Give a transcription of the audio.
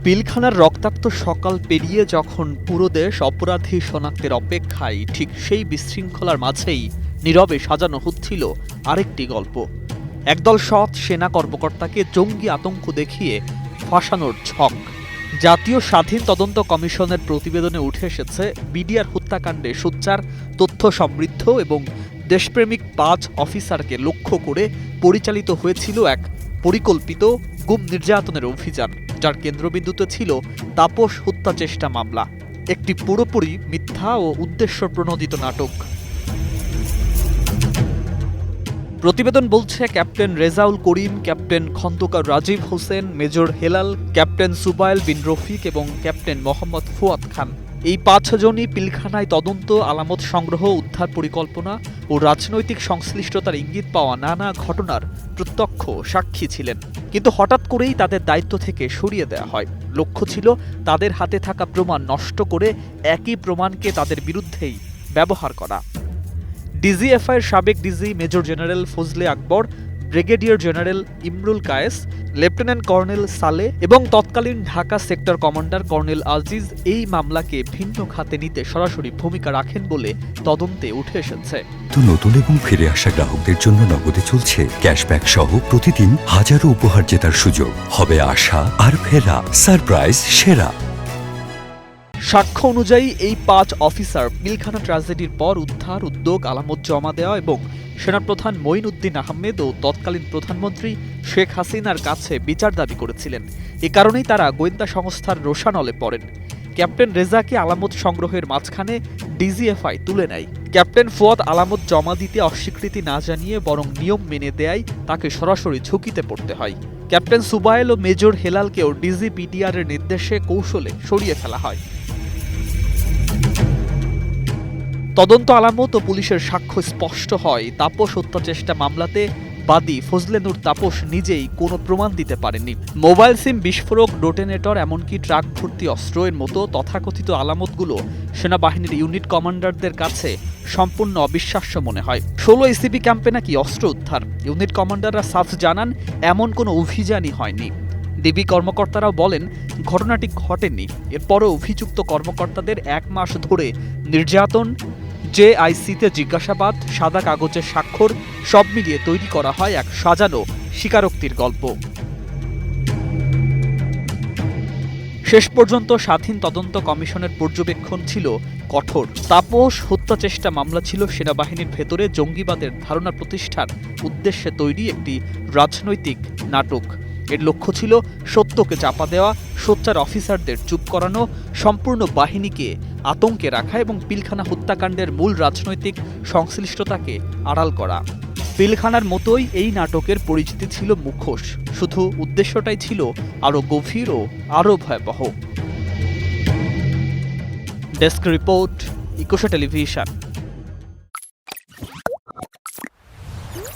পিলখানার রক্তাক্ত সকাল পেরিয়ে যখন পুরো দেশ অপরাধী শনাক্তের অপেক্ষায়, ঠিক সেই বিশৃঙ্খলার মাঝেই নীরবে সাজানো হচ্ছিল আরেকটি গল্প। একদল সৎ সেনা কর্মকর্তাকে জঙ্গি আতঙ্ক দেখিয়ে ফাঁসানোর ছক। জাতীয় স্বাধীন তদন্ত কমিশনের প্রতিবেদনে উঠে এসেছে, বিডিআর হত্যাকাণ্ডে সোচ্চার, তথ্য সমৃদ্ধ এবং দেশপ্রেমিক ৫ অফিসারকে লক্ষ্য করে পরিচালিত হয়েছিল এক পরিকল্পিত গুম নির্যাতনের অভিযান, যার কেন্দ্রবিন্দুতে ছিল তাপস হত্যা চেষ্টা মামলা, একটি পুরোপুরি মিথ্যা ও উদ্দেশ্য প্রণোদিত নাটক। প্রতিবেদন বলছে, captain Rezaul Karim, captain Khandakar Rajib Hossain, major Helal, captain Subail Bin Rafiq এবং ক্যাপ্টেন মোহাম্মদ ফুয়াদ খান, এই ৫ জনই পিলখানায় তদন্ত, আলামত সংগ্রহ, উদ্ধার পরিকল্পনা ও রাজনৈতিক সংশ্লিষ্টতার ইঙ্গিত পাওয়া নানা ঘটনার প্রত্যক্ষ সাক্ষী ছিলেন। কিন্তু হঠাৎ করেই তাদের দায়িত্ব থেকে সরিয়ে দেওয়া হয়। লক্ষ্য ছিল তাদের হাতে থাকা প্রমাণ নষ্ট করে একই প্রমাণকে তাদের বিরুদ্ধেই ব্যবহার করা। ডিজিএফআইয়ের সাবেক DG major general Fazle Akbar, brigadier general Imrul Kayes, lieutenant colonel Saleh এবং তৎকালীন Dhaka sector commander colonel Aziz এই মামলাকে ভিন্ন খাতে নিতে সরাসরি ভূমিকা রাখেন বলে তদন্তে উঠে এসেছে। তো নতুন এবং ফিরে আসা গ্রাহকদের জন্য নগদে চলছে ক্যাশব্যাক সহ প্রতিদিন হাজারো উপহার জেতার সুযোগ। হবে আশা আর ফেরা, সারপ্রাইজ সেরা। সাক্ষ্য অনুযায়ী এই ৫ অফিসার পিলখানা ট্র্যাজেডির পর উদ্ধার, উদ্যোগ, আলামত জমা দেওয়া এবং সেনাপ্রধান মঈনউদ্দিন আহমেদ ও তৎকালীন প্রধানমন্ত্রী শেখ হাসিনার কাছে বিচার দাবি করেছিলেন। এ কারণেই তারা গোয়েন্দা সংস্থার রোষানলে পড়েন। ক্যাপ্টেন রেজাকে আলামত সংগ্রহের মাঝখানে ডিজিএফআই তুলে নেয়। ক্যাপ্টেন ফুয়াদ আলামত জমা দিতে অস্বীকৃতি না জানিয়ে বরং নিয়ম মেনে দেয় তাকে সরাসরি ঝুঁকিতে পড়তে হয়। ক্যাপ্টেন সুবাইল ও মেজর হেলালকেও ডিজি বিডিআর এর নির্দেশে কৌশলে সরিয়ে ফেলা হয়। তদন্ত, আলামত ও পুলিশের সাক্ষ্য স্পষ্ট হয়, তাপস হত্যা চেষ্টা মামলাতে বাদী ফজলে নূর তাপস নিজেই কোনো প্রমাণ দিতে পারেননি। মোবাইল সিম বিস্ফোরক, ডোটেনেটর, এমনকি ট্রাক ভর্তি অস্ত্র এর মতো তথাকথিত আলামতগুলো সেনাবাহিনীর ইউনিট কমান্ডারদের কাছে সম্পূর্ণ অবিশ্বাস্য মনে হয়। ১৬ ইসিবি ক্যাম্পে নাকি অস্ত্র উদ্ধার। ইউনিট কমান্ডাররা সাফ জানান, এমন কোনো অভিযানই হয়নি। ডিবি কর্মকর্তারাও বলেন, ঘটনাটি ঘটেনি। এরপরও অভিযুক্ত কর্মকর্তাদের ১ মাস ধরে নির্যাতন, জেআইসিতে জিজ্ঞাসাবাদ, সাদা কাগজের স্বাক্ষর, সব মিলিয়ে তৈরি করা হয় এক সাজানো স্বীকারোক্তির গল্প। শেষ পর্যন্ত স্বাধীন তদন্ত কমিশনের পর্যবেক্ষণ ছিল কঠোর। তাপস হত্যা চেষ্টা মামলা ছিল সেনাবাহিনীর ভেতরে জঙ্গিবাদের ধারণা প্রতিষ্ঠার উদ্দেশ্যে তৈরি একটি রাজনৈতিক নাটক। এর লক্ষ্য ছিল সত্যকে চাপা দেওয়া, সোচ্চার অফিসারদের চুপ করানো, সম্পূর্ণ বাহিনীকে আতঙ্কে রাখা এবং পিলখানা হত্যাকাণ্ডের মূল রাজনৈতিক সংশ্লিষ্টতাকে আড়াল করা। পিলখানার মতোই এই নাটকের পরিচিতি ছিল মুখোশ, শুধু উদ্দেশ্যটাই ছিল আরও গভীর ও আরও ভয়াবহ। Desk report, Ekushey television.